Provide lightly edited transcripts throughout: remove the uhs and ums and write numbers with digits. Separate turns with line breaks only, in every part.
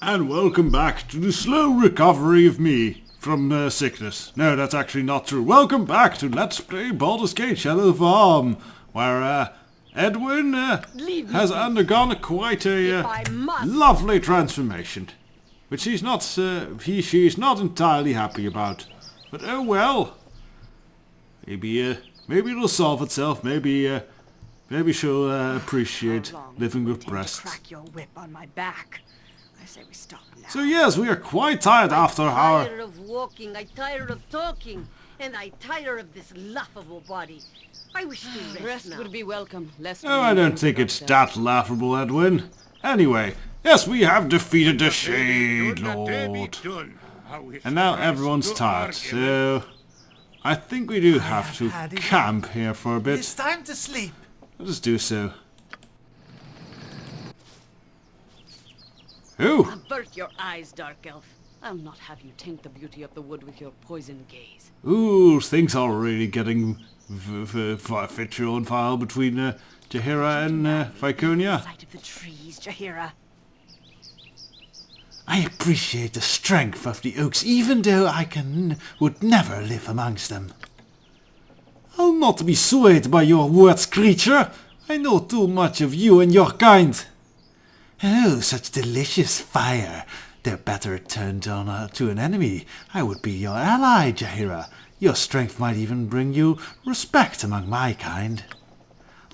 And welcome back to the slow recovery of me from sickness. No, that's actually not true. Welcome back to Let's Play Baldur's Gate Shadow of Arm, where Edwin has undergone quite a lovely transformation, which she's not entirely happy about. But oh well. Maybe it'll solve itself. Maybe she'll appreciate living with breasts.
Crack your whip on my back. I say we stop now.
So yes, we are quite tired after our...
I'm tired of walking, I'm tired of talking, and I'm tired of this laughable body. I wish to rest now.
Would be welcome. Less
Oh, I don't think it's that laughable, Edwin. Anyway, yes, we have defeated the Shade Lord. And now everyone's tired, so... I think we do have to camp here for a bit.
It's time to sleep.
Let us do so. Who?
Avert your eyes, Dark Elf. I'll not have you taint the beauty of the wood with your poison gaze.
Ooh, things are really getting vitriol and vile between Jaheira and Viconia.
Sight of the trees, Jaheira.
I appreciate the strength of the oaks, even though I would never live amongst them.
I'll not be swayed by your words, creature. I know too much of you and your kind.
Oh, such delicious fire. Though better turned on to an enemy, I would be your ally, Jaheira. Your strength might even bring you respect among my kind.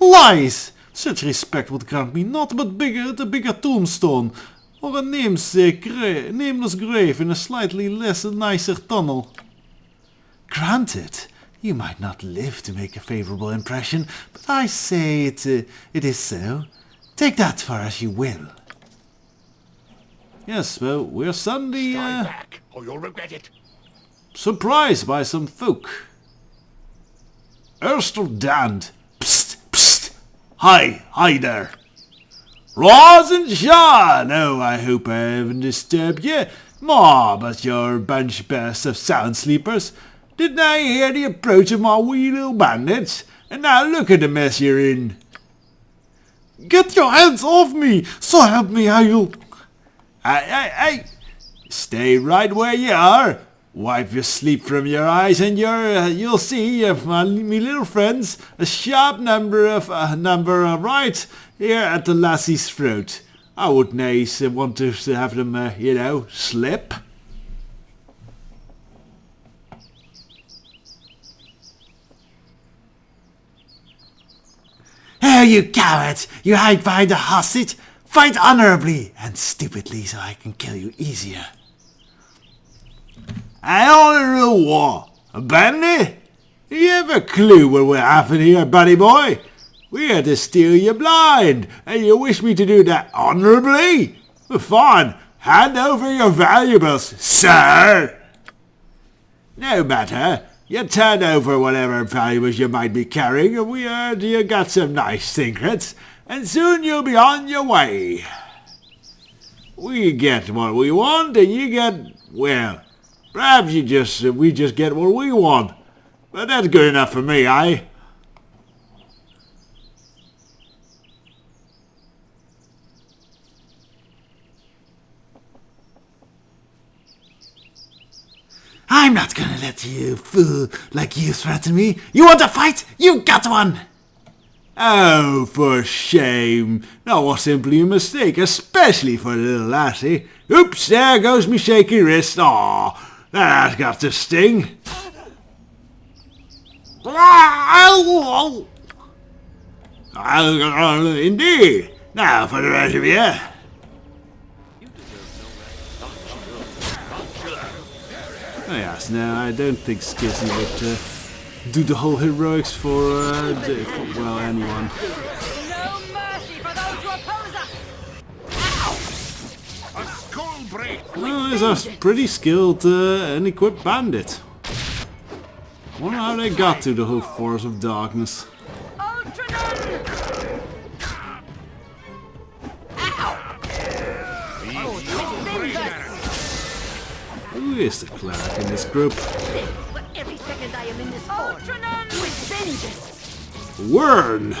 Lies! Such respect would grant me naught but a bigger tombstone, or a nameless grave in a slightly less nicer tunnel.
Granted, you might not live to make a favorable impression, but I say it is so. Take that for as you will.
Yes, well, we're suddenly
back, or you'll regret it.
Surprised by some folk. Erster Dand. Psst, psst. Hi there. Roz and Sean. Oh, I hope I haven't disturbed you. Ma, but you're a bunch best of sound sleepers. Didn't I hear the approach of my wee little bandits? And now look at the mess you're in. Get your hands off me, so help me how you'll... Hey, stay right where you are. Wipe your sleep from your eyes and you'll see, me little friends, a sharp number right here at the lassie's throat. I would nice want to have them, slip.
Oh, you cowards! You hide behind a hostage? Fight honorably and stupidly so I can kill you easier.
I order a war. A bandit? You have a clue what will happen here, buddy boy? We had to steal you blind, and you wish me to do that honorably? Well, fine, hand over your valuables, sir. No matter. You turn over whatever valuables you might be carrying, and we heard you got some nice secrets, and soon you'll be on your way. We get what we want, and you get, well, perhaps we just get what we want. But that's good enough for me, eh?
I'm not gonna let you fool like you threaten me. You want a fight? You got one!
Oh, for shame. That was simply a mistake, especially for the little lassie. Oops, there goes me shaky wrist. Aw, that's got to sting. Indeed. Now for the rest of you. Oh yes, no, I don't think Skizzy would do the whole heroics for well, anyone.
No mercy for those who oppose us!
A skull break.
Well, he's a pretty skilled and equipped bandit. Wonder how they got to the whole force of darkness. Who is the cleric in this group?
But every second I am in this fort, with vengeance!
Wern!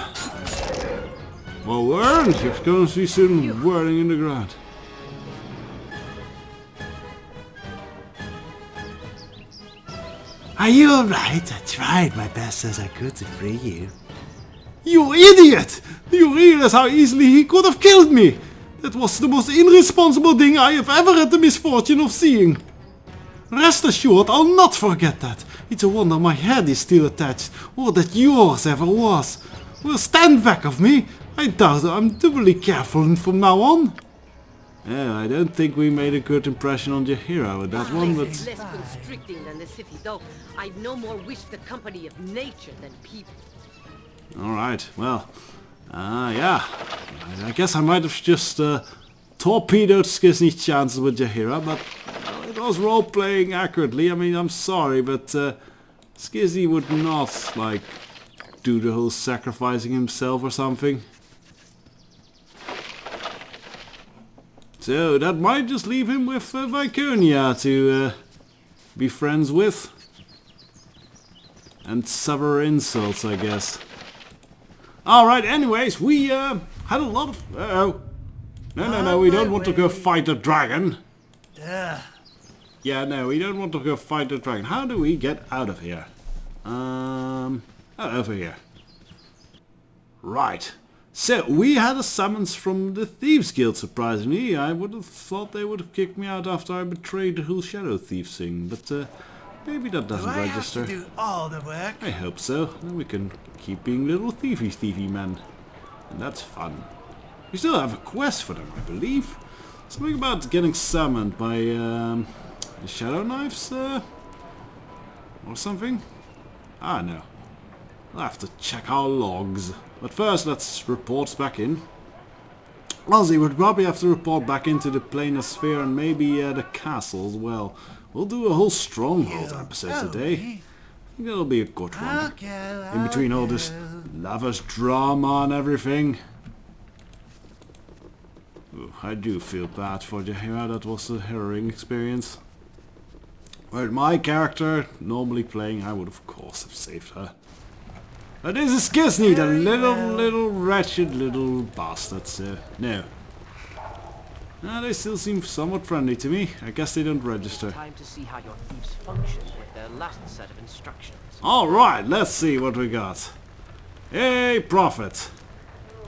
Well, Wern, you're going to see some whirling in the ground.
Are you alright? I tried my best as I could to free you.
You idiot! Do you realize how easily he could have killed me? That was the most irresponsible thing I have ever had the misfortune of seeing. Rest assured, I'll not forget that. It's a wonder my head is still attached, or that yours ever was. Well, stand back of me. I doubt I'm doubly careful from now on. Yeah, I don't think we made a good impression on Jaheira with that one, but...
Less constricting than the city, though I'd no more wish the company of nature than people.
Alright, well, yeah. I guess I might have just torpedoed Skizny's chances with Jaheira, but it was role-playing accurately. I mean, I'm sorry, but Skizzy would not, like, do the whole sacrificing himself or something. So that might just leave him with Viconia to be friends with. And suffer insults, I guess. Alright, anyways, we had a lot of... Uh-oh. No, we don't want to go fight the dragon. Yeah, no, we don't want to go fight the dragon. How do we get out of here? Oh, over here. Right. So, we had a summons from the Thieves Guild, surprisingly. I would have thought they would have kicked me out after I betrayed the whole Shadow Thief thing, but maybe that doesn't register.
Do all the work?
I hope so. Then we can keep being little thiefy men. And that's fun. We still have a quest for them, I believe. Something about getting summoned by the Shadow Knives, or something? Ah, no. I'll have to check our logs. But first, let's report back in. Ozzy would probably have to report back into the planar sphere and maybe the castle as well. We'll do a whole stronghold episode today. I think that'll be a good one. In between all this lovers drama and everything. Ooh, I do feel bad for Jaheira. That was a harrowing experience. Were my character normally playing, I would of course have saved her. But this is Skizny, the little wretched little bastards. No. They still seem somewhat friendly to me. I guess they don't register.
Time to see how your thieves function with their last set of instructions.
Alright, let's see what we got. Yay, Prophet.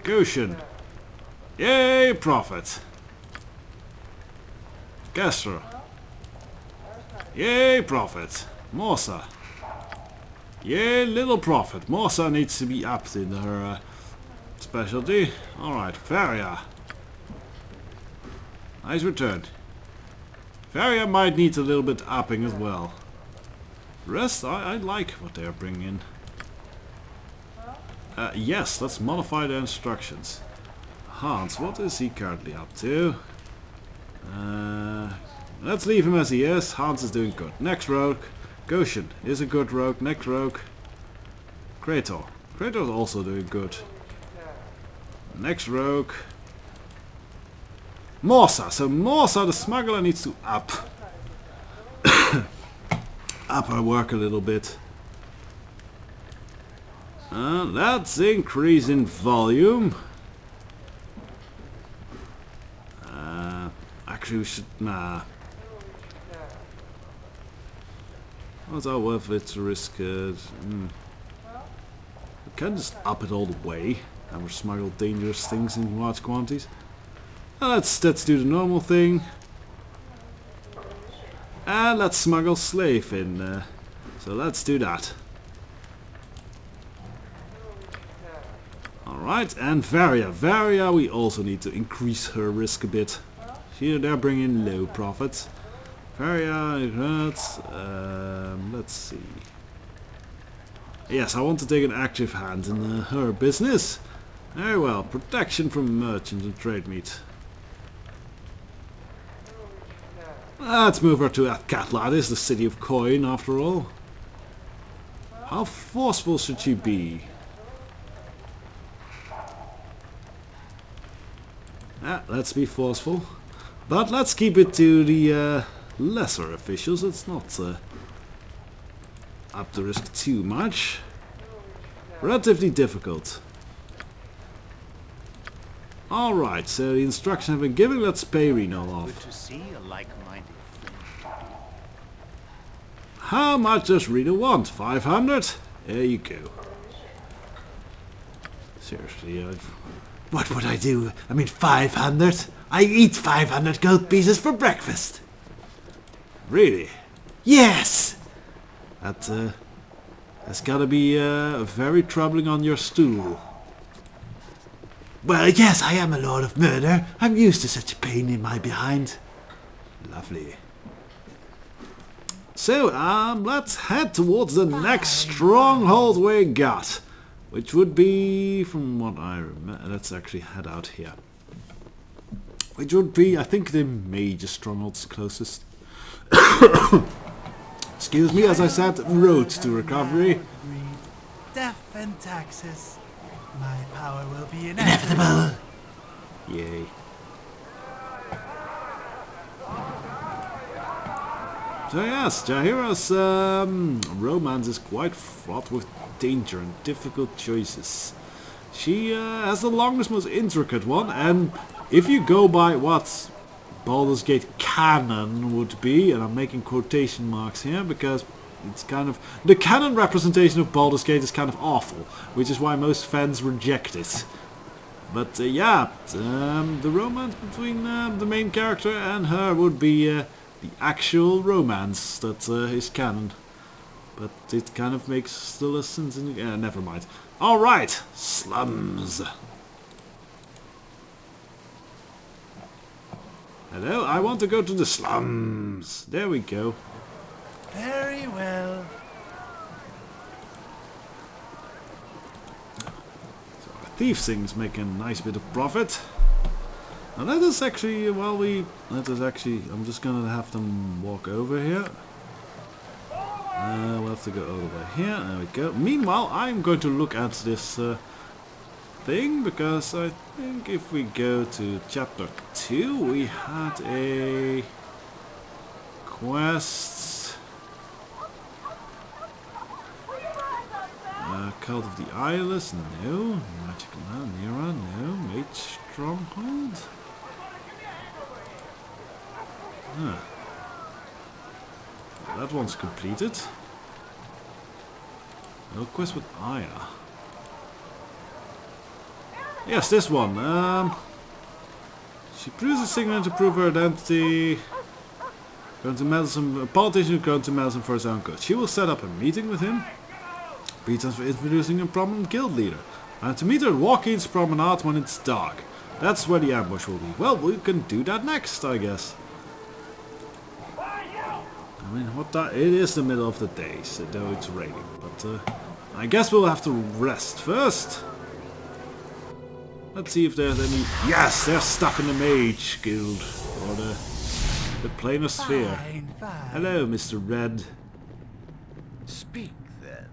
Goshen. Yay, Prophet. Castro. Yay, Prophet. Morsa. Yay, Little Prophet. Morsa needs to be upped in her specialty. Alright, Faria. Nice return. Faria might need a little bit upping as well. The rest, I like what they're bringing in. Yes, let's modify the instructions. Hans, what is he currently up to? Let's leave him as he is. Hans is doing good. Next rogue. Goshen is a good rogue. Next rogue. Krator. Krator is also doing good. Next rogue. Morsa. So Morsa, the smuggler, needs to up her work a little bit. Let's increase in volume. Actually, we should... Nah. What's our worth it to risk it? We can just up it all the way. And we smuggle dangerous things in large quantities. Let's do the normal thing. And let's smuggle slave in. So let's do that. Alright, and Varia. Varia, we also need to increase her risk a bit. Here they're bringing low profits. Varia, let's see. Yes, I want to take an active hand in her business. Very well, protection from merchants and trade meat. Let's move her to Athkatla. This is the city of coin, after all. How forceful should she be? Let's be forceful. But let's keep it to the lesser officials. It's not up to risk too much. Relatively difficult. Alright, so the instructions have been given. Let's pay Reno off.
Good to see a like-minded friend.
How much does Rita want? 500? There you go. Seriously,
What would I do? I mean 500? I eat 500 gold pieces for breakfast.
really?
Yes!
That's gotta be very troubling on your stool.
Well, yes, I am a lord of murder. I'm used to such a pain in my behind.
Lovely. So, let's head towards the next stronghold we got. Which would be, from what I remember, let's actually head out here. Which would be, I think, the major strongholds closest. Excuse me, as I said, road to recovery.
Death and taxes. My power will be
Inevitable!
Yay. So yes, Jaheira's romance is quite fraught with danger and difficult choices. She has the longest, most intricate one, and if you go by what Baldur's Gate canon would be, and I'm making quotation marks here because it's kind of... the canon representation of Baldur's Gate is kind of awful, which is why most fans reject it. But yeah, the romance between the main character and her would be the actual romance that is canon. But it kind of makes still a sense in... never mind. Alright, slums. Hello, I want to go to the slums. There we go.
very well.
So our thief thing's making a nice bit of profit. Now let us actually, I'm just gonna have them walk over here. We'll have to go all the way here. There we go. Meanwhile, I'm going to look at this thing, because I think if we go to chapter 2, we had a quest. Cult of the Eyeless, no. Magic Nera, no. Mage Stronghold. Huh. That one's completed. No quest with Aya. Yes, this one. She proves a signal to prove her identity. Going to meddle some... a politician who's going to meddle some for his own good. She will set up a meeting with him. Pretense for introducing a prominent guild leader. And to meet her at Walking's Promenade when it's dark. That's where the ambush will be. Well, we can do that next, I guess. I mean, it is the middle of the day, so though it's raining. But I guess we'll have to rest first. Let's see if there's any... Yes, there's stuff in the Mage Guild. Or the Planar Sphere.
Fine, fine.
Hello, Mr. Red.
Speak then.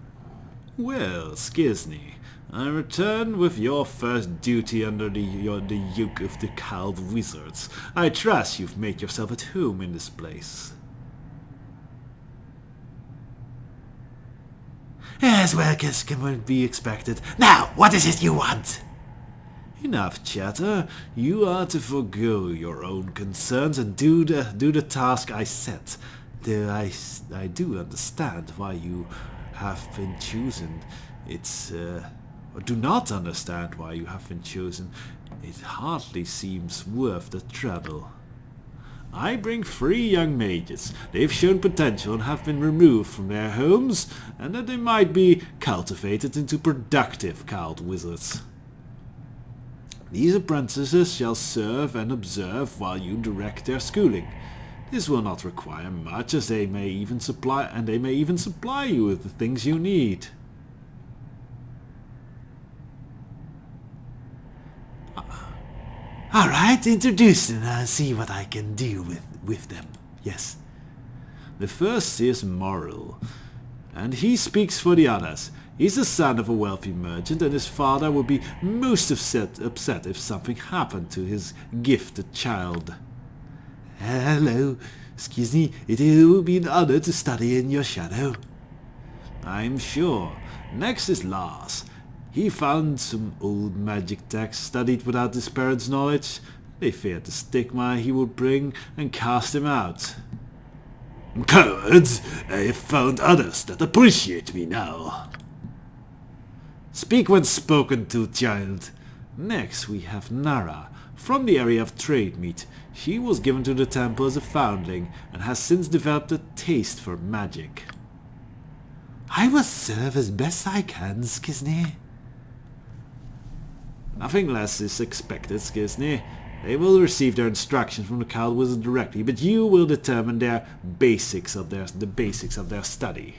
Well, Skizny, I return with your first duty under the yoke of the Cowled Wizards. I trust you've made yourself at home in this place.
As well as can be expected. Now, what is it you want?
Enough chatter. You are to forgo your own concerns and do the task I set. Though I do understand why you have been chosen. Or do not understand why you have been chosen. It hardly seems worth the trouble. I bring 3 young mages. They've shown potential and have been removed from their homes, and that they might be cultivated into productive cowled wizards. These apprentices shall serve and observe while you direct their schooling. This will not require much, as they may even supply you with the things you need.
Alright, introduce them and I'll see what I can do with them. Yes.
The first is Morrill, and he speaks for the others. He's the son of a wealthy merchant, and his father would be most upset if something happened to his gifted child.
Hello. Excuse me, it will be an honor to study in your shadow.
I'm sure. Next is Lars. He found some old magic texts, studied without his parents' knowledge. They feared the stigma he would bring and cast him out. Cowards, I have found others that appreciate me now. Speak when spoken to, child. Next we have Nara, from the area of trade meat. She was given to the temple as a foundling, and has since developed a taste for magic.
I will serve as best I can, Skizny.
Nothing less is expected, Skizny. They will receive their instructions from the Cowled Wizard directly, but you will determine the basics of their study.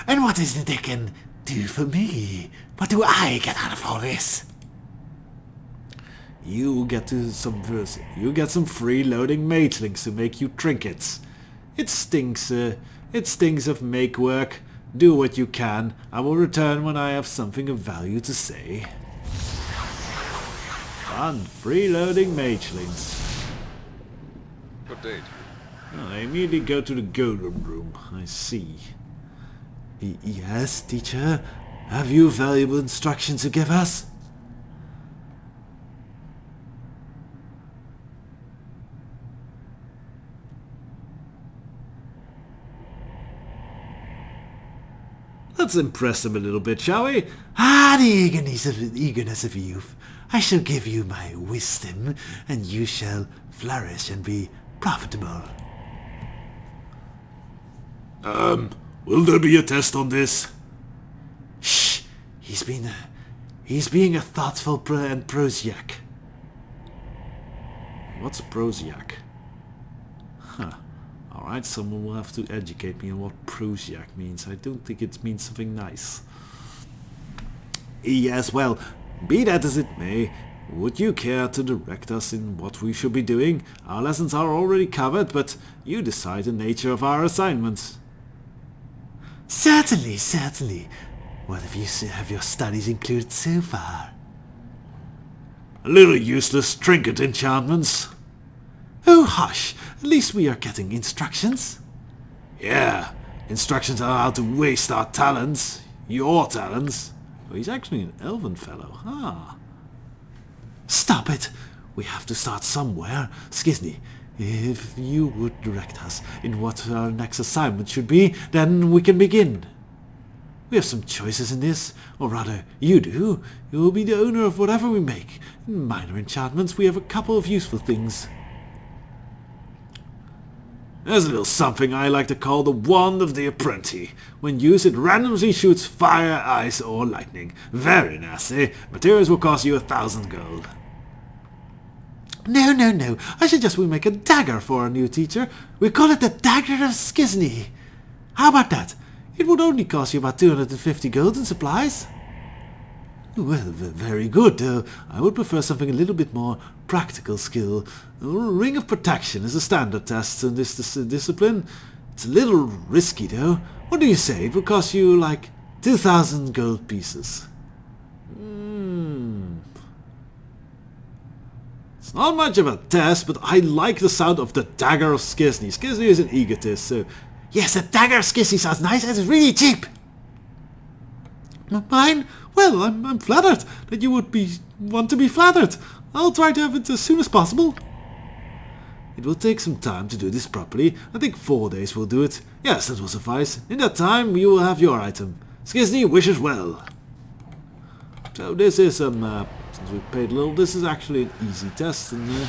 And what is it they can do for me? What do I get out of all this?
You get some freeloading magelings to make you trinkets. It stinks of make work. Do what you can. I will return when I have something of value to say. Fun, freeloading magelings.
What date?
Oh, they immediately go to the golden room. I see.
Yes, teacher. Have you valuable instructions to give us?
Let's impress them a little bit, shall we?
The eagerness of youth. I shall give you my wisdom, and you shall flourish and be profitable.
Will there be a test on this?
Shh! He's being a thoughtful and prosaic.
What's prosaic? Huh. Alright, someone will have to educate me on what prosaic means. I don't think it means something nice. Yes, well, be that as it may, would you care to direct us in what we should be doing? Our lessons are already covered, but you decide the nature of our assignments.
Certainly, certainly. What have your studies included so far?
A little useless trinket enchantments.
Oh, hush! At least we are getting instructions.
Yeah, instructions on how to waste our talents. Your talents. Oh, he's actually an elven fellow.
Stop it! We have to start somewhere. Skizny, if you would direct us in what our next assignment should be, then we can begin. We have some choices in this, or rather, you do. You will be the owner of whatever we make. In minor enchantments, we have a couple of useful things.
There's a little something I like to call the Wand of the Apprentice. When used, it randomly shoots fire, ice, or lightning. Very nasty. Materials will cost you 1,000 gold.
No, no, no. I suggest we make a dagger for our new teacher. We call it the Dagger of Skizny. How about that? It would only cost you about 250 gold in supplies. Well, very good. I would prefer something a little bit more practical skill. Ring of Protection is a standard test in this discipline. It's a little risky, though. What do you say? It would cost you like 2,000 gold pieces.
It's not much of a test, but I like the sound of the Dagger of Skizny. Skizny is an egotist, so...
Yes, the Dagger of Skizny sounds nice and it's really cheap.
Mine? Well, I'm flattered that you would want to be flattered. I'll try to have it as soon as possible. It will take some time to do this properly. I think 4 days will do it. Yes, that will suffice. In that time, you will have your item. Skizny wishes well. So this is since we paid a little, this is actually an easy test, and it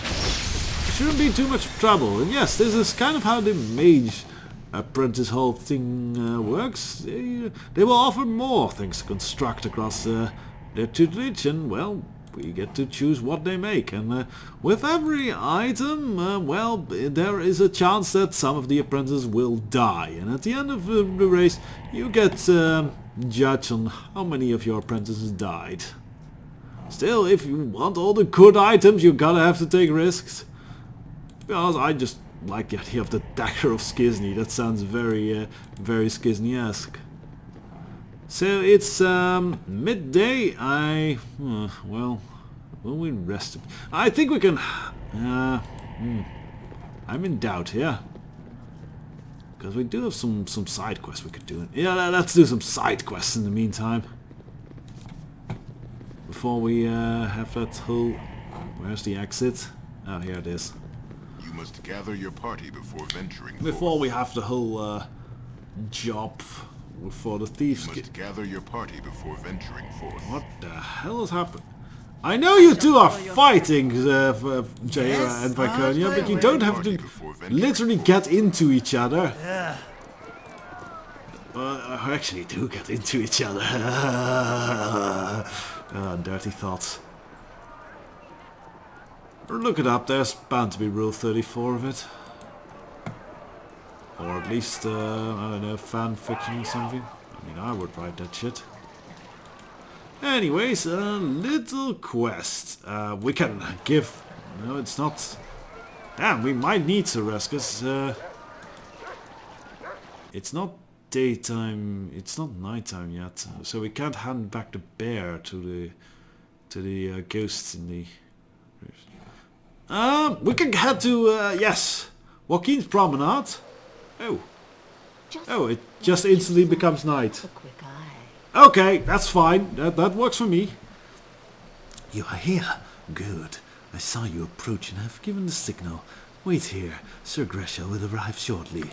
shouldn't be too much trouble. And yes, this is kind of how the mage apprentice whole thing works. They will offer more things to construct across their tutelage, and well, we get to choose what they make. And with every item, well, there is a chance that some of the apprentices will die. And at the end of the race, you get judged on how many of your apprentices died. Still, if you want all the good items, you gotta have to take risks. Because I just like the idea of the Dagger of Skizny. That sounds very, very Skizny-esque. So it's midday. Well, will we rest? I think we can. I'm in doubt here, because we do have some side quests we could do. Yeah, let's do some side quests in the meantime. before we have that whole... Where's the exit? Oh, here it is.
You must gather your party before venturing
Before
forth.
we have the whole job for the thieves.
You must gather your party before venturing forth.
What the hell has happened? I know you two are fighting, Jaira and Viconia, but you don't have to literally get into each other.
Yeah.
Actually do get into each other. Dirty thoughts. Look it up, there's bound to be rule 34 of it. Or at least, I don't know, fan fiction or something. I mean, I would write that shit. Anyways, a little quest. We can give... No, it's not... Damn, we might need to rest, because... it's not daytime, it's not nighttime yet. So we can't hand back the bear to the ghosts in the... we can head to, yes, Joaquin's Promenade. Oh, it just instantly becomes night. Okay, that's fine. That works for me.
You are here. Good. I saw you approach and have given the signal. Wait here. Sir Gresham will arrive shortly.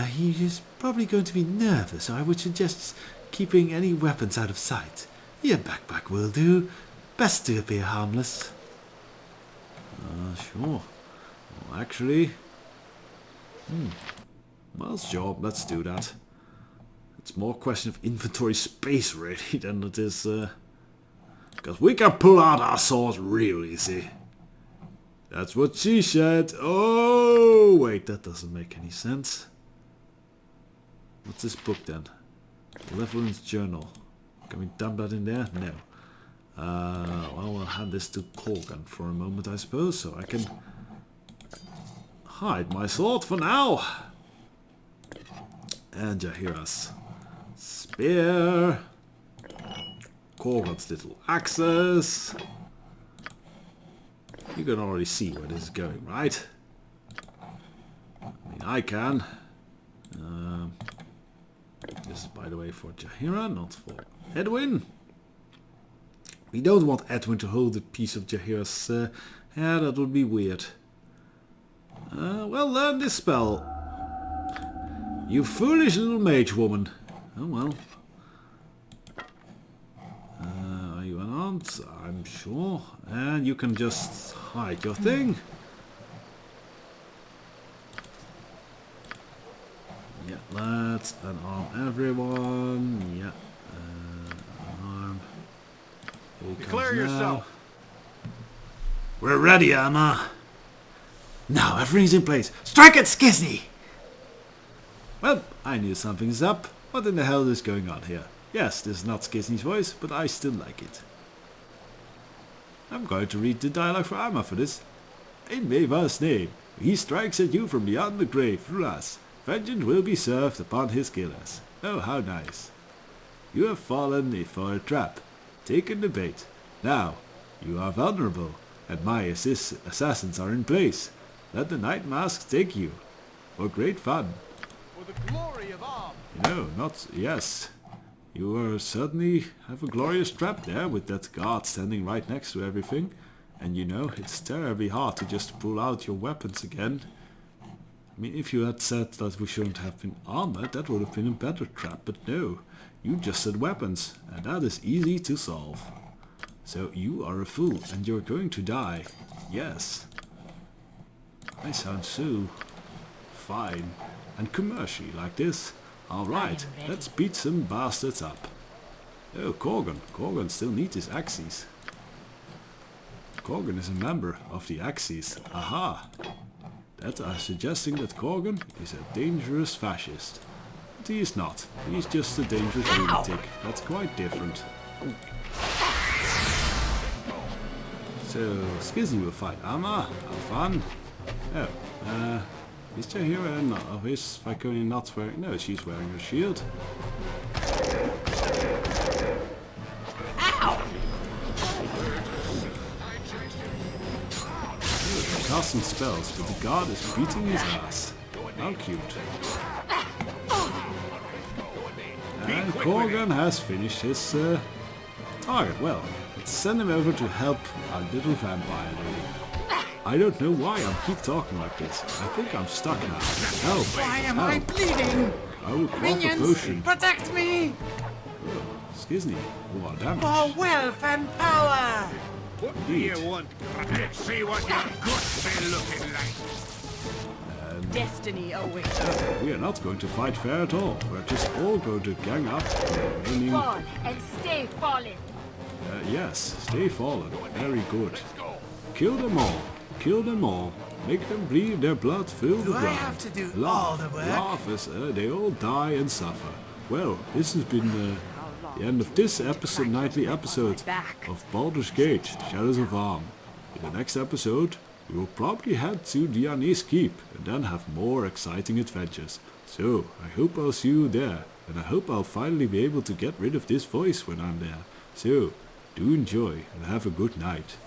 He is probably going to be nervous, so I would suggest keeping any weapons out of sight. Your backpack will do. Best to appear harmless.
Sure. Well, actually... Well, sure, let's do that. It's more a question of inventory space, really, than it is... Because we can pull out our swords real easy. That's what she said. Oh, wait, that doesn't make any sense. What's this book then? Levelin's journal. Can we dump that in there? No. Well, we'll hand this to Corgan for a moment, I suppose, so I can hide my sword for now. And Jaheira's spear. Corgan's little axes. You can already see where this is going, right? I mean, I can. This is, by the way, for Jaheira, not for Edwin. We don't want Edwin to hold a piece of Jaheira's hair, that would be weird. Well, learn this spell. You foolish little mage woman. Oh well. Are you unarmed? I'm sure. And you can just hide your thing. Yeah, let's unarm everyone. Yeah. Unarm.
Declare yourself.
We're ready, Emma.
Now everything's in place. Strike it, Skizzy!
Well, I knew something's up. What in the hell is going on here? Yes, this is not Skizny's voice, but I still like it. I'm going to read the dialogue for Amma for this. In Meva's name, he strikes at you from beyond the grave through us. Vengeance will be served upon his killers. Oh, how nice. You have fallen for a trap, taken the bait. Now, you are vulnerable, and my assassins are in place. Let the night masks take you. For great fun.
For the glory of arms.
No, not... Yes. You certainly have a glorious trap there with that guard standing right next to everything. And you know, it's terribly hard to just pull out your weapons again. I mean, if you had said that we shouldn't have been armored, that would have been a better trap, but no. You just said weapons, and that is easy to solve. So you are a fool, and you're going to die. Yes. I sound so fine and commercial like this. Alright, let's beat some bastards up. Oh, Corgan. Corgan still needs his axes. Corgan is a member of the Axis. Aha! That are suggesting that Corgan is a dangerous fascist. But he is not. He's just a dangerous lunatic. That's quite different. So, Skizzy will fight Amma. How fun. Oh, is Jaheira not? Oh, is Viconia not wearing? No, she's wearing her shield. Casting spells, but the guard is beating his ass. How cute. And Corgan has finished his Alright, well, let's send him over to help our little vampire lady. I don't know why I keep talking like this. I think I'm stuck now. Help!
Why am I
Help!
bleeding?
I will quaff a
Minions,
potion.
protect me!
Excuse me. You are damaged.
For wealth and power!
What do you want? Let's see what your guts been looking like.
Destiny awaits.
We are not going to fight fair at all. We're just all going to gang up, aiming.
Fall and stay fallen.
Yes, stay fallen. Very good. Kill them all. Kill them all. Make them bleed their blood fill the
Do I
ground.
have to do
Laugh,
all the work?
laugh as they all die and suffer. Well, this has been the end of this episode, nightly episode of Baldur's Gate, Shadows of Arm. In the next episode, we will probably head to Diana's Keep and then have more exciting adventures. So, I hope I'll see you there, and I hope I'll finally be able to get rid of this voice when I'm there. So, do enjoy and have a good night.